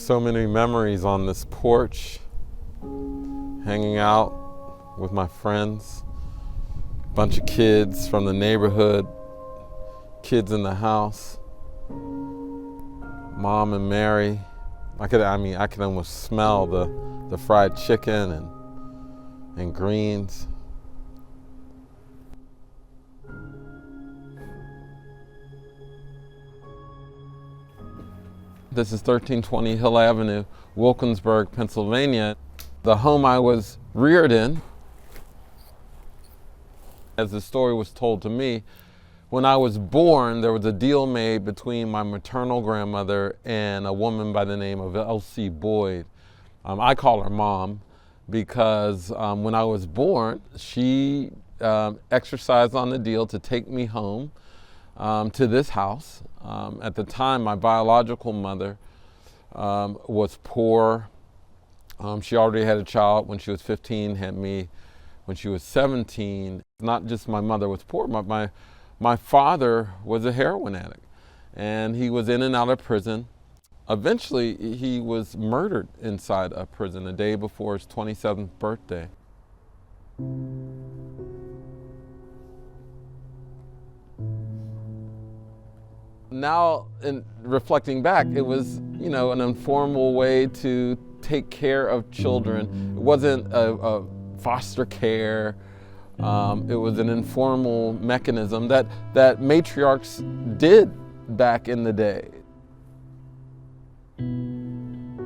So many memories on this porch, hanging out with my friends, a bunch of kids from the neighborhood, kids in the house, Mom and Mary. I could almost smell the fried chicken and greens. This is 1320 Hill Avenue, Wilkinsburg, Pennsylvania. The home I was reared in, as the story was told to me, when I was born, there was a deal made between my maternal grandmother and a woman by the name of Elsie Boyd. I call her Mom because when I was born, she exercised on the deal to take me home to this house. At the time, my biological mother was poor. She already had a child when she was 15, had me when she was 17. Not just my mother was poor, but my father was a heroin addict, and he was in and out of prison. Eventually, he was murdered inside a prison a day before his 27th birthday. Now, in reflecting back, it was, an informal way to take care of children. It wasn't a foster care. It was an informal mechanism that matriarchs did back in the day.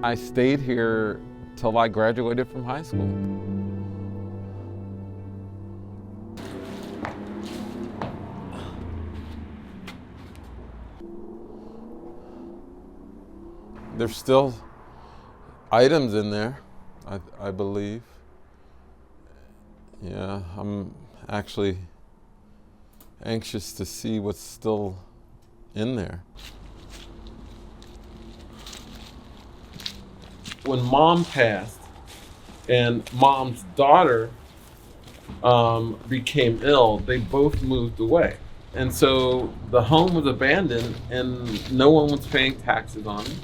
I stayed here till I graduated from high school. There's still items in there, I believe. Yeah, I'm actually anxious to see what's still in there. When Mom passed and Mom's daughter became ill, they both moved away. And so the home was abandoned and no one was paying taxes on it.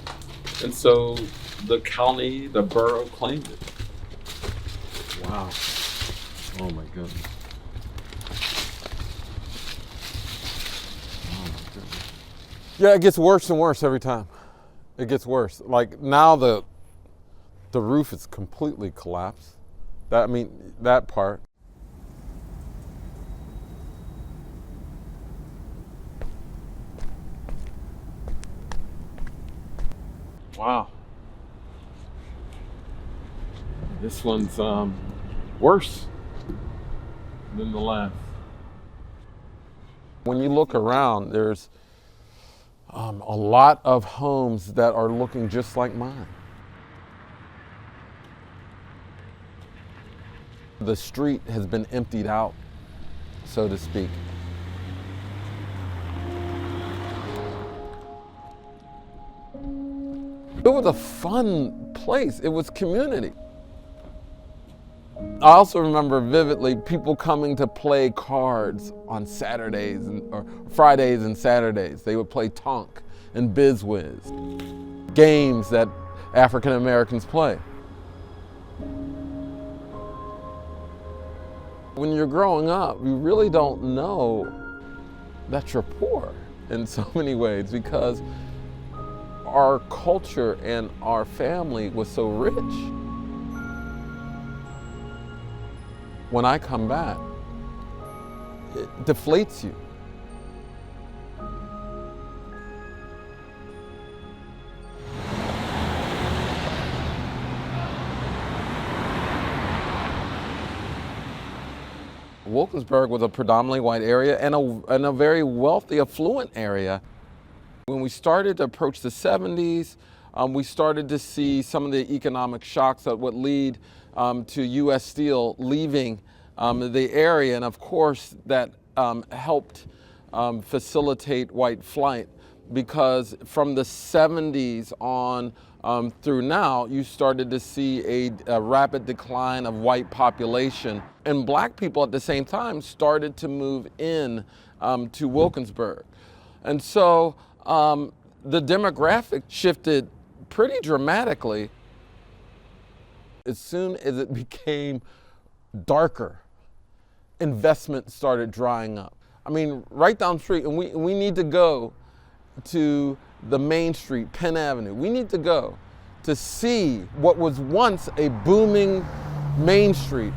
And so the county, the borough claimed it. Wow. Oh my goodness. Oh my goodness. Yeah, it gets worse and worse every time. It gets worse. Like now the roof is completely collapsed. That part. Wow. This one's worse than the last. When you look around, there's a lot of homes that are looking just like mine. The street has been emptied out, so to speak. It was a fun place. It was community. I also remember vividly people coming to play cards on Saturdays or Fridays and Saturdays. They would play Tonk and Biz Wiz, games that African Americans play. When you're growing up, you really don't know that you're poor in so many ways because our culture and our family was so rich. When I come back, it deflates you. Wilkinsburg was a predominantly white area and a very wealthy, affluent area. When we started to approach the 70s, we started to see some of the economic shocks that would lead to U.S. Steel leaving the area. And of course, that helped facilitate white flight because from the 70s on through now, you started to see a rapid decline of white population. And black people at the same time started to move in to Wilkinsburg. And so the demographic shifted pretty dramatically as soon as it became darker. Investment started drying up. I mean, right down the street, and we need to go to the main street, Penn Avenue. We need to go to see what was once a booming main street.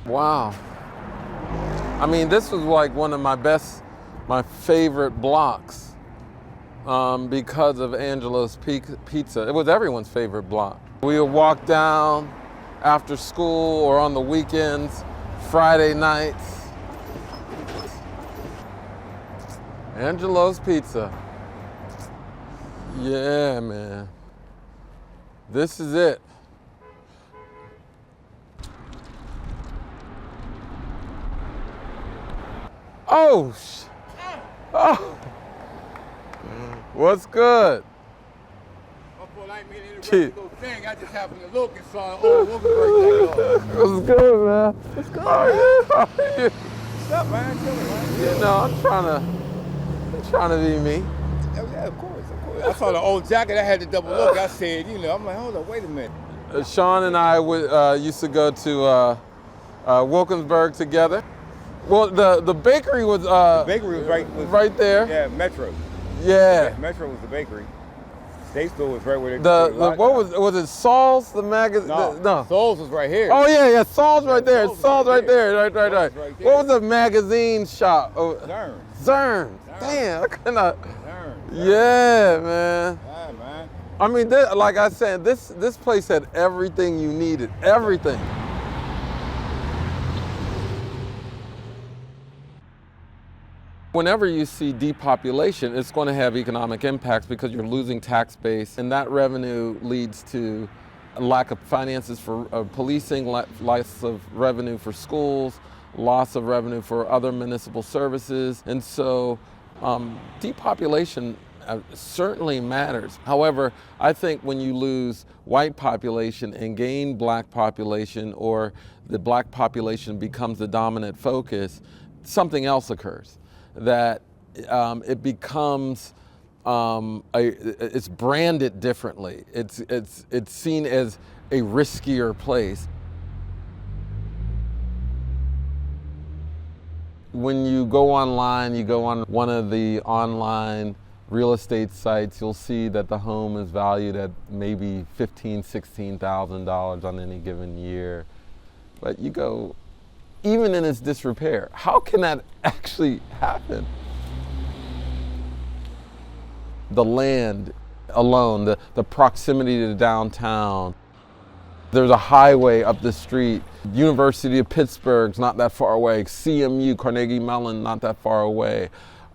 Wow. I mean, this was like one of my favorite blocks because of Angelo's Pizza. It was everyone's favorite block. We would walk down after school or on the weekends, Friday nights. Angelo's Pizza. Yeah, man. This is it. Oh, oh. What's good? I just happened to look and saw old Wilkinsburg. What's good, man? What's good? How are you? What's up, man? Chilling, man. You know, I'm trying to be me. Oh, yeah, of course. I saw the old jacket. I had to double look. I said, I'm like, hold on, wait a minute. Sean and I used to go to Wilkinsburg together. Well, the bakery was the bakery was right there. Yeah, Metro. Yeah. Metro was the bakery. State store was right where they. Was it Saul's the magazine? No, Saul's was right here. Oh yeah, Saul's right there. Saul's right there. Right. Right What there. was the magazine shop? Oh, Zern. Damn, I cannot. Zern. Yeah, man. Yeah, man. I mean, like I said, this place had everything you needed. Everything. Whenever you see depopulation, it's going to have economic impacts because you're losing tax base, and that revenue leads to a lack of finances for policing, loss of revenue for schools, loss of revenue for other municipal services, and so depopulation certainly matters. However, I think when you lose white population and gain black population, or the black population becomes the dominant focus, something else occurs. That it becomes it's branded differently. It's seen as a riskier place. When you go online, you go on one of the online real estate sites, you'll see that the home is valued at maybe $15,000, $16,000 on any given year. But you go, even in its disrepair, how can that actually happen? The land alone, the proximity to downtown. There's a highway up the street. University of Pittsburgh's not that far away. CMU, Carnegie Mellon, not that far away.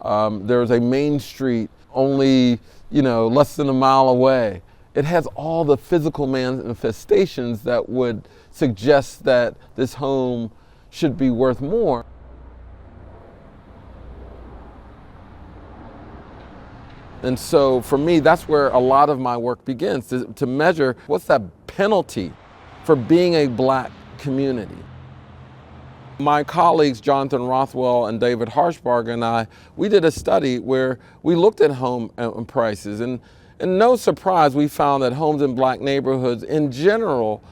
There's a main street only, less than a mile away. It has all the physical manifestations that would suggest that this home should be worth more. And so for me, that's where a lot of my work begins, to measure what's that penalty for being a black community. My colleagues, Jonathan Rothwell and David Harshbarger and I, we did a study where we looked at home prices, and no surprise, we found that homes in black neighborhoods in general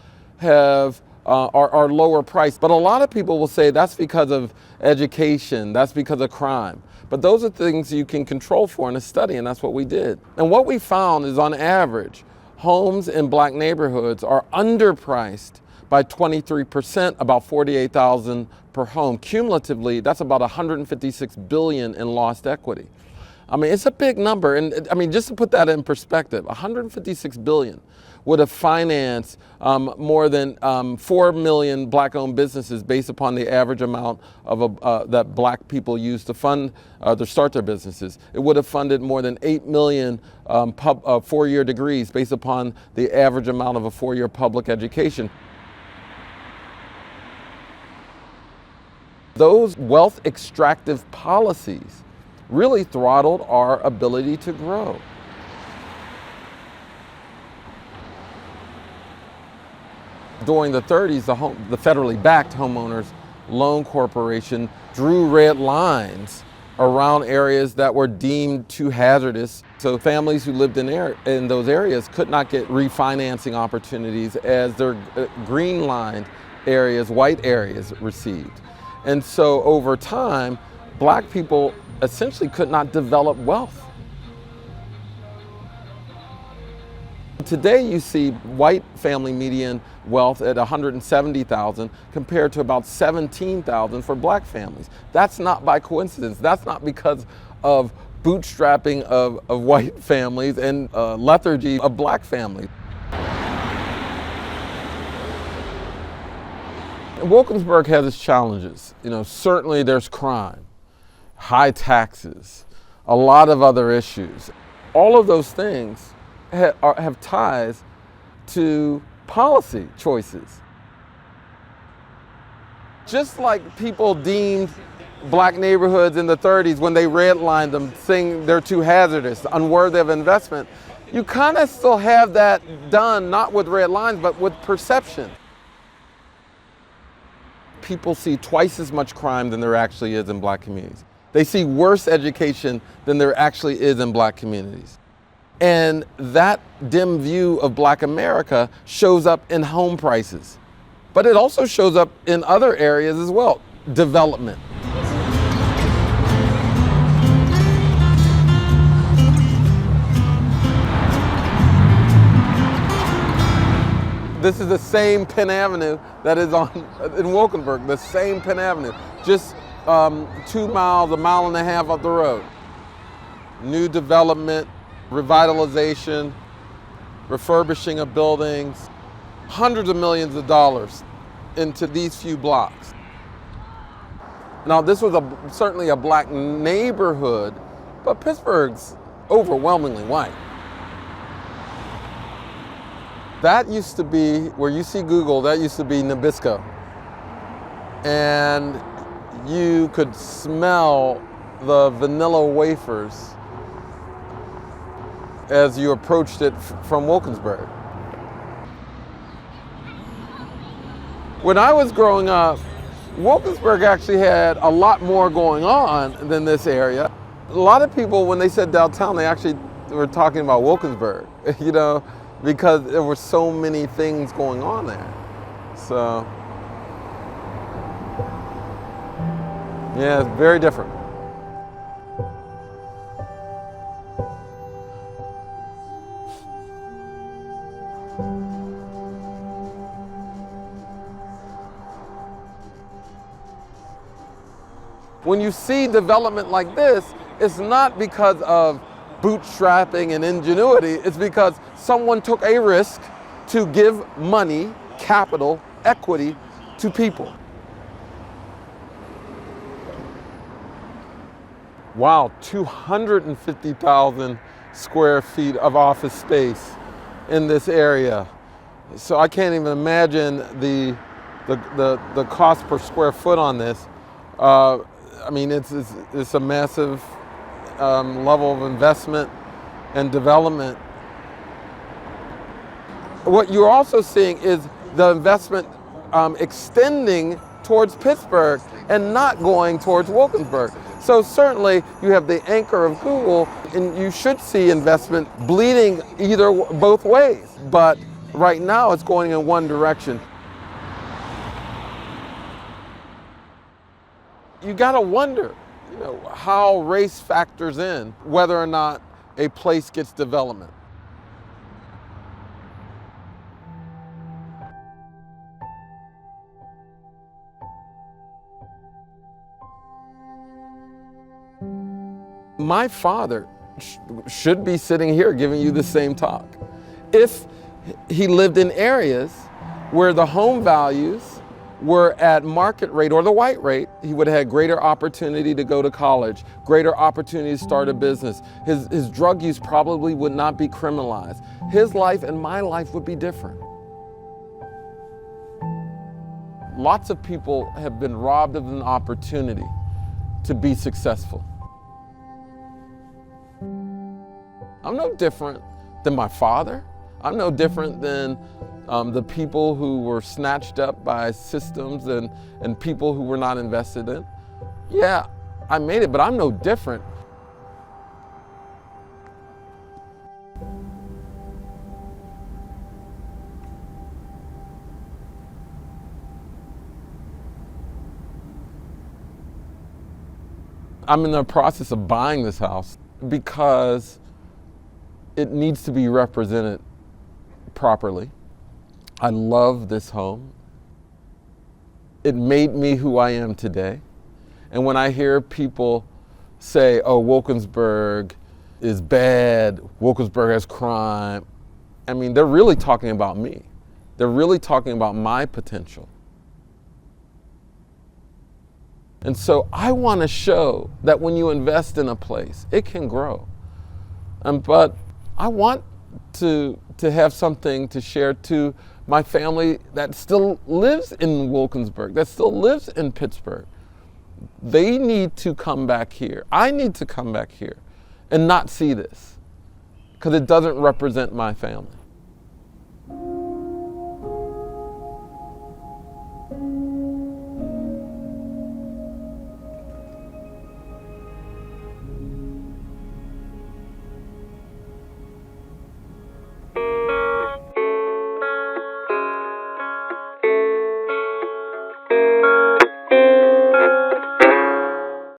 are lower priced. But a lot of people will say that's because of education, that's because of crime. But those are things you can control for in a study, and that's what we did. And what we found is, on average, homes in black neighborhoods are underpriced by 23%, about $48,000 per home. Cumulatively, that's about $156 billion in lost equity. I mean, it's a big number, and I mean, just to put that in perspective, $156 billion would have financed more than 4 million black-owned businesses based upon the average amount of that black people use to fund to start their businesses. It would have funded more than 8 million four-year degrees based upon the average amount of a four-year public education. Those wealth extractive policies really throttled our ability to grow. During the 30s, the federally backed Homeowners Loan Corporation drew red lines around areas that were deemed too hazardous. So families who lived in those areas could not get refinancing opportunities as their green lined areas, white areas received. And so over time, black people essentially could not develop wealth. Today you see white family median wealth at $170,000 compared to about $17,000 for black families. That's not by coincidence. That's not because of bootstrapping of white families and lethargy of black families. Wilkinsburg has its challenges. Certainly there's crime, high taxes, a lot of other issues. All of those things have ties to policy choices. Just like people deemed black neighborhoods in the 30s when they redlined them, saying they're too hazardous, unworthy of investment, you kind of still have that done, not with red lines, but with perception. People see twice as much crime than there actually is in black communities. They see worse education than there actually is in black communities. And that dim view of black America shows up in home prices. But it also shows up in other areas as well. Development. This is the same Penn Avenue that is in Wilkinsburg, the same Penn Avenue. Just 2 miles, a mile and a half up the road. New development, revitalization, refurbishing of buildings, hundreds of millions of dollars into these few blocks. Now, this was certainly a black neighborhood, but Pittsburgh's overwhelmingly white. That used to be, where you see Google, that used to be Nabisco. And you could smell the vanilla wafers as you approached it from Wilkinsburg. When I was growing up, Wilkinsburg actually had a lot more going on than this area. A lot of people, when they said downtown, they actually were talking about Wilkinsburg, because there were so many things going on there. So, yeah, it's very different. When you see development like this, it's not because of bootstrapping and ingenuity, it's because someone took a risk to give money, capital, equity to people. Wow, 250,000 square feet of office space in this area. So I can't even imagine the cost per square foot on this. I mean, it's a massive level of investment and development. What you're also seeing is the investment extending towards Pittsburgh and not going towards Wilkinsburg. So certainly you have the anchor of Google, and you should see investment bleeding both ways. But right now it's going in one direction. You gotta wonder, how race factors in whether or not a place gets development. My father should be sitting here giving you the same talk. If he lived in areas where the home values were at market rate or the white rate, he would have had greater opportunity to go to college, greater opportunity to start a business. His drug use probably would not be criminalized. His life and my life would be different. Lots of people have been robbed of an opportunity to be successful. I'm no different than my father. I'm no different than the people who were snatched up by systems and people who were not invested in. Yeah, I made it, but I'm no different. I'm in the process of buying this house because it needs to be represented properly. I love this home. It made me who I am today. And when I hear people say, oh, Wilkinsburg is bad, Wilkinsburg has crime, I mean, they're really talking about me. They're really talking about my potential. And so I want to show that when you invest in a place, it can grow. But I want to have something to share to my family that still lives in Wilkinsburg, that still lives in Pittsburgh. They need to come back here. I need to come back here and not see this because it doesn't represent my family.